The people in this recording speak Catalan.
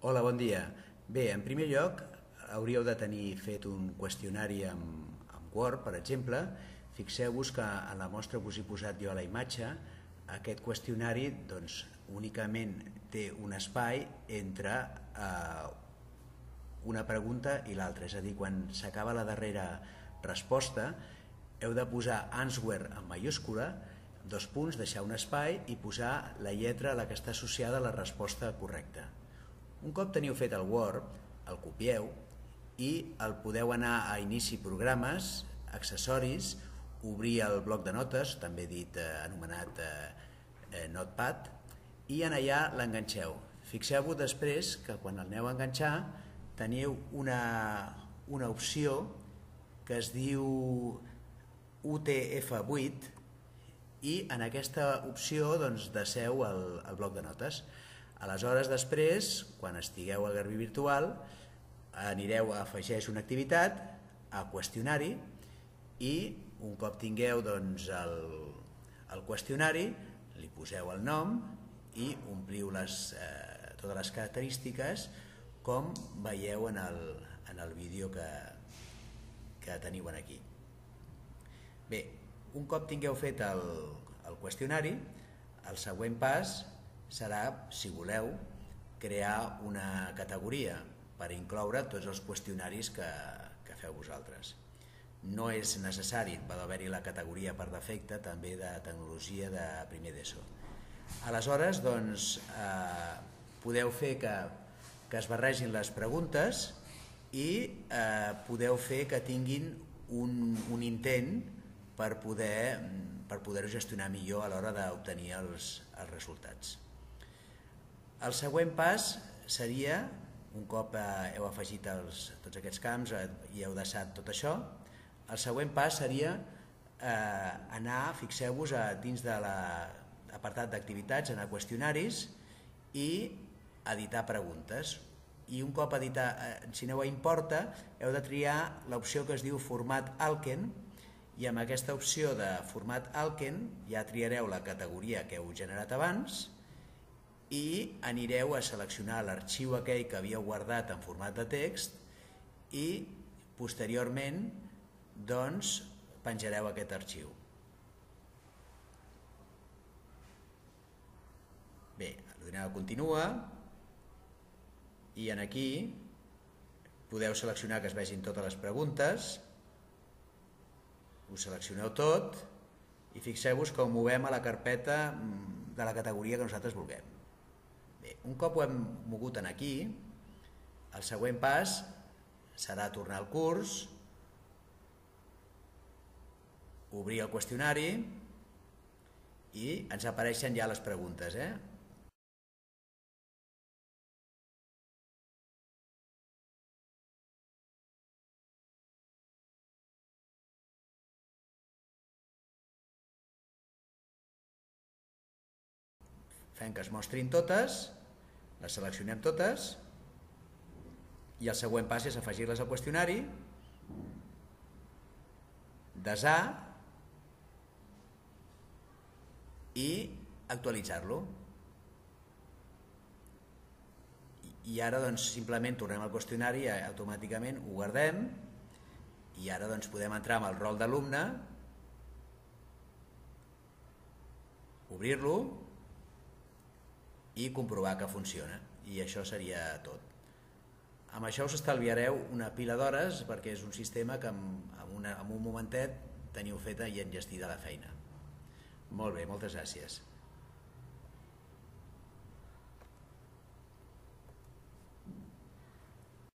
Hola, bon dia. Bé, en primer lloc, hauríeu de tenir fet un qüestionari amb Word, per exemple. Fixeu-vos que en la mostra que us he posat jo a la imatge, aquest qüestionari únicament té un espai entre una pregunta i l'altra. És a dir, quan s'acaba la darrera resposta, heu de posar answer en mayúscula, dos punts, deixar un espai i posar la lletra a la que està associada a la resposta correcta. Un cop teniu fet el Word, el copieu i el podeu anar a Inici Programes, Accessoris, obrir el bloc de notes, també dit anomenat Notepad, i en allà l'enganxeu. Fixeu-vos després que quan el aneu a enganxar teniu una opció que es diu UTF-8 i en aquesta opció deixeu el bloc de notes. Aleshores, després, quan estigueu a Garbí Virtual, anireu a Afegeix una activitat, a Qüestionari, i un cop tingueu el qüestionari, li poseu el nom i ompliu totes les característiques com veieu en el vídeo que teniu aquí. Bé, un cop tingueu fet el qüestionari, el següent pas serà, si voleu, crear una categoria per incloure tots els qüestionaris que feu vosaltres. No és necessari, va haver-hi la categoria per defecte també de tecnologia de primer d'ESO. Aleshores, podeu fer que es barregin les preguntes i podeu fer que tinguin un intent per poder-ho gestionar millor a l'hora d'obtenir els resultats. El següent pas seria, un cop heu afegit tots aquests camps i heu deixat tot això, el següent pas seria anar, fixeu-vos, dins de l'apartat d'activitats, anar a qüestionaris i editar preguntes. I un cop editar, si aneu a Importa, heu de triar l'opció que es diu Format Alken, i amb aquesta opció de Format Alken ja triareu la categoria que heu generat abans i anireu a seleccionar l'arxiu aquell que havíeu guardat en format de text i posteriorment penjareu aquest arxiu. Bé, doneu a Continua i aquí podeu seleccionar que es vegin totes les preguntes, ho seleccioneu tot i fixeu-vos que ho movem a la carpeta de la categoria que nosaltres vulguem. Bé, un cop ho hem mogut aquí, el següent pas serà tornar al curs, obrir el qüestionari i ens apareixen ja les preguntes. Fem que es mostrin totes, les seleccionem totes i el següent pas és afegir-les al qüestionari, desar i actualitzar-lo. I ara simplement tornem al qüestionari, automàticament ho guardem i ara podem entrar amb el rol d'alumne, obrir-lo i comprovar que funciona. I això seria tot. Amb això us estalviareu una pila d'hores perquè és un sistema que en un momentet teniu feta i enllestida la feina. Molt bé, moltes gràcies.